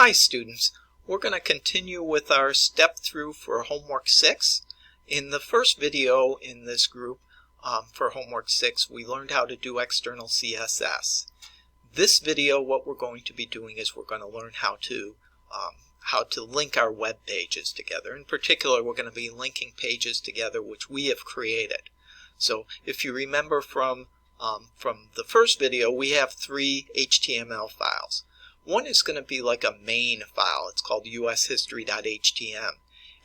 Hi students, we're going to continue with our step through for homework 6. In the first video in this group for homework 6 we learned how to do external CSS. This video what we're going to be doing is we're going to learn how to link our web pages together. In particular we're going to be linking pages together which we have created. So if you remember from the first video we have 3 HTML files. One is going to be like a main file. It's called ushistory.htm.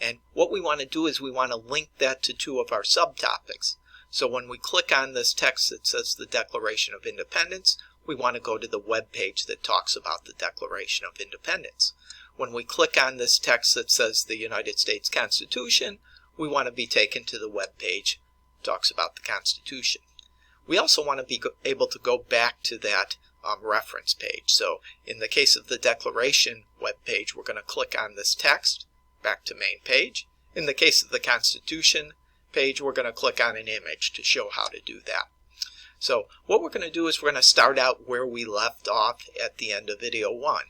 And what we want to do is we want to link that to 2 of our subtopics. So when we click on this text that says the Declaration of Independence, we want to go to the web page that talks about the Declaration of Independence. When we click on this text that says the United States Constitution, we want to be taken to the web page that talks about the Constitution. We also want to be able to go back to that reference page. So in the case of the Declaration web page, we're going to click on this text, back to main page. In the case of the Constitution page, we're going to click on an image to show how to do that. So what we're going to do is we're going to start out where we left off at the end of video 1.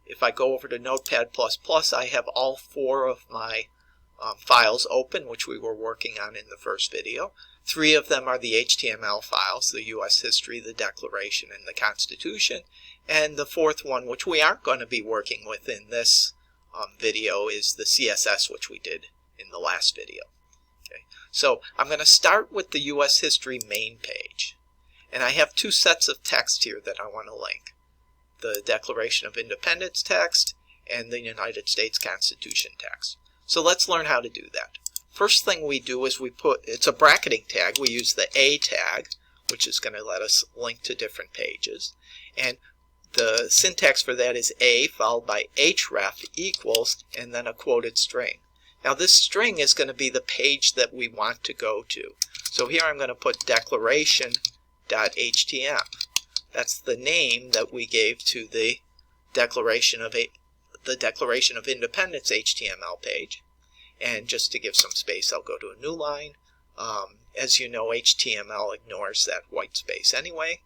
If I go over to Notepad++, I have all 4 of my files open, which we were working on in the first video. 3 of them are the HTML files, the U.S. History, the Declaration, and the Constitution. And the 4th one, which we aren't going to be working with in this video, is the CSS, which we did in the last video. Okay. So I'm going to start with the U.S. History main page. And I have 2 sets of text here that I want to link. The Declaration of Independence text and the United States Constitution text. So let's learn how to do that. First thing we do is it's a bracketing tag. We use the A tag, which is going to let us link to different pages. And the syntax for that is A followed by href equals and then a quoted string. Now this string is going to be the page that we want to go to. So here I'm going to put declaration.htm. That's the name that we gave to the Declaration of Independence HTML page. And just to give some space, I'll go to a new line. As you know, HTML ignores that white space anyway.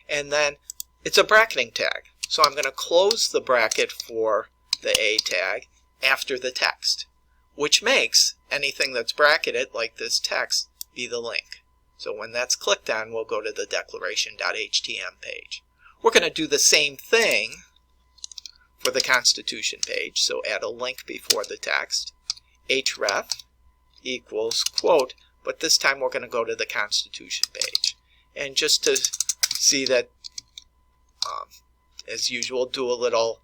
And then it's a bracketing tag. So I'm going to close the bracket for the A tag after the text, which makes anything that's bracketed, like this text, be the link. So when that's clicked on, we'll go to the declaration.htm page. We're going to do the same thing for the Constitution page. So add a link before the text. href equals quote, but this time we're going to go to the Constitution page. And just to see that, as usual, do a little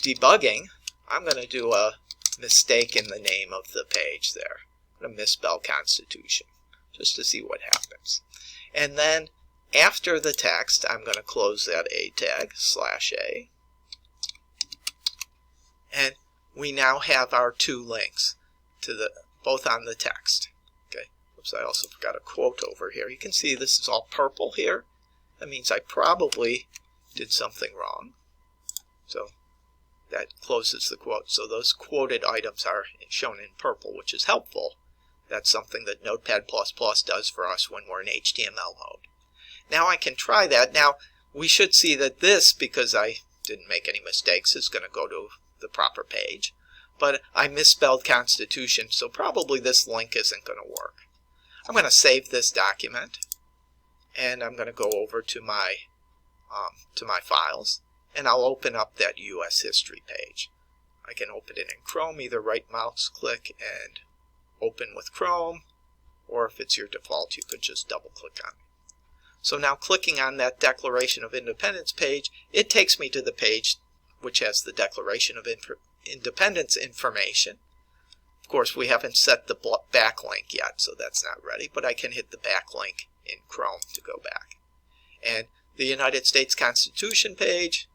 debugging, I'm going to do a mistake in the name of the page there. I'm going to misspell Constitution, just to see what happens. And then after the text, I'm going to close that A tag, /A. And we now have our 2 links to both on the text. Okay. Oops, I also forgot a quote over here. You can see this is all purple here. That means I probably did something wrong. So that closes the quote. So those quoted items are shown in purple, which is helpful. That's something that Notepad++ does for us when we're in HTML mode. Now I can try that. Now we should see that this, because I didn't make any mistakes, is going to go to the proper page. But I misspelled Constitution, so probably this link isn't going to work. I'm going to save this document, and I'm going to go over to my files, and I'll open up that U.S. History page. I can open it in Chrome, either right mouse click and open with Chrome, or if it's your default, you could just double click on it. So now clicking on that Declaration of Independence page, it takes me to the page which has the Declaration of Independence information. Of course, we haven't set the backlink yet, so that's not ready, but I can hit the backlink in Chrome to go back. And the United States Constitution page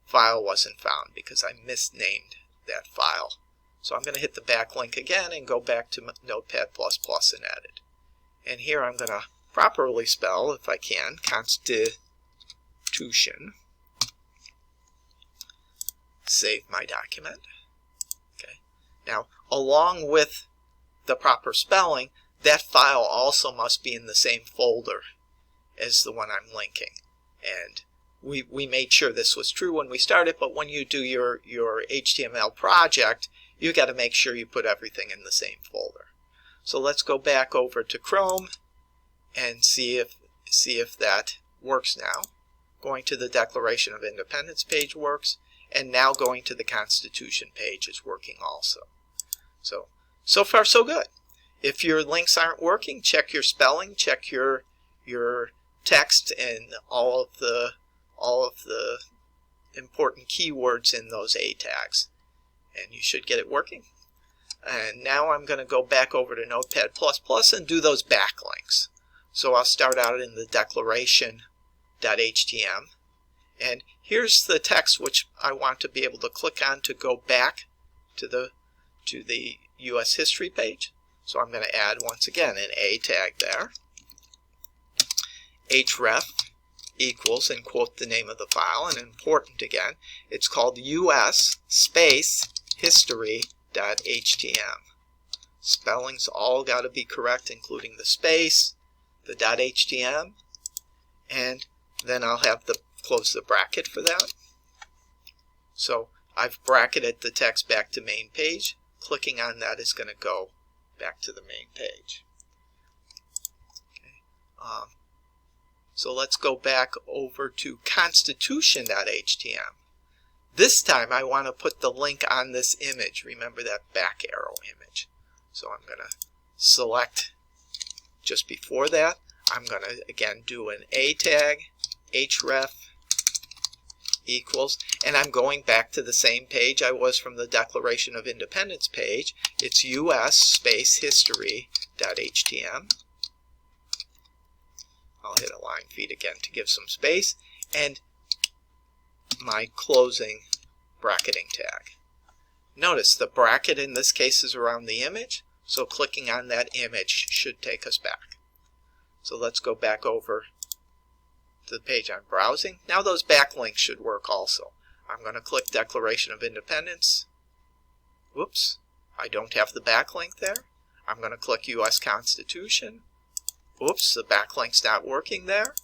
file wasn't found because I misnamed that file. So I'm going to hit the backlink again and go back to Notepad++ and edit. And here I'm going to properly spell, if I can, Constitution. Save my document. Okay. Now, along with the proper spelling, that file also must be in the same folder as the one I'm linking. And we made sure this was true when we started, but when you do your HTML project, you got to make sure you put everything in the same folder. So let's go back over to Chrome and see if that works now. Going to the Declaration of Independence page works, and now going to the Constitution page is working also. So far so good. If your links aren't working, check your spelling, check your text, and all of the important keywords in those A tags, and you should get it working. And now I'm going to go back over to Notepad++ and do those backlinks. So I'll start out in the declaration.htm, and here's the text which I want to be able to click on to go back to the U.S. history page. So I'm going to add once again an A tag there. href equals, and quote the name of the file, and important again, it's called US space history.htm. Spelling's all got to be correct, including the space, the .htm, and then I'll have to close the bracket for that. So I've bracketed the text back to main page. Clicking on that is going to go back to the main page. Okay. So let's go back over to constitution.htm. This time I want to put the link on this image. Remember that back arrow image. So I'm going to select just before that. I'm going to again do an A tag, href equals, and I'm going back to the same page I was from the Declaration of Independence page. It's US space history.htm. I'll hit align feed again to give some space, and my closing bracketing tag. Notice the bracket in this case is around the image, so clicking on that image should take us back. So let's go back over to the page I'm browsing. Now those backlinks should work also. I'm going to click Declaration of Independence. Whoops, I don't have the backlink there. I'm going to click US Constitution. Oops, the backlink's not working there.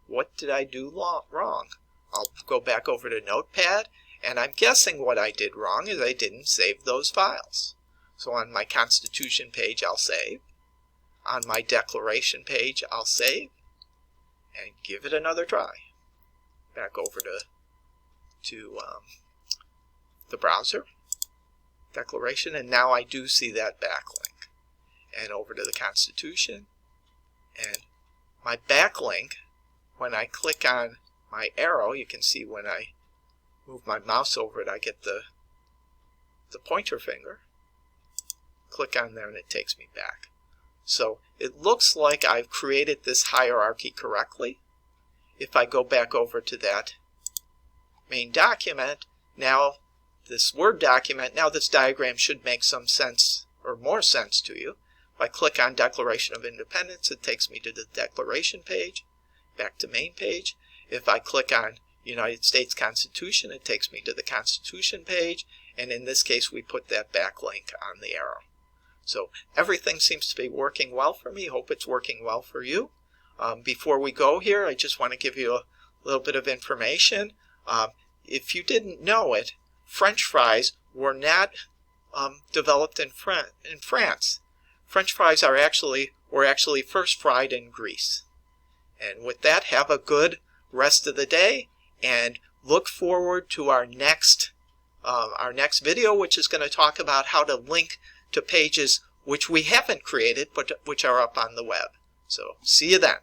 What did I do wrong? I'll go back over to Notepad, and I'm guessing what I did wrong is I didn't save those files. So on my Constitution page, I'll save. On my Declaration page, I'll save, and give it another try. Back over to the browser, Declaration, and now I do see that backlink. And over to the Constitution. And my backlink, when I click on my arrow, you can see when I move my mouse over it, I get the pointer finger. Click on there and it takes me back. So it looks like I've created this hierarchy correctly. If I go back over to that main document, now this Word document, now this diagram should make some sense or more sense to you. If I click on Declaration of Independence, it takes me to the Declaration page, back to main page. If I click on United States Constitution, it takes me to the Constitution page, and in this case we put that backlink on the arrow. So everything seems to be working well for me. Hope it's working well for you. Before we go here, I just want to give you a little bit of information. If you didn't know it, French fries were not developed in France. French fries were actually first fried in Greece. And with that, have a good rest of the day, and look forward to our next video, which is going to talk about how to link to pages which we haven't created but which are up on the web. So see you then.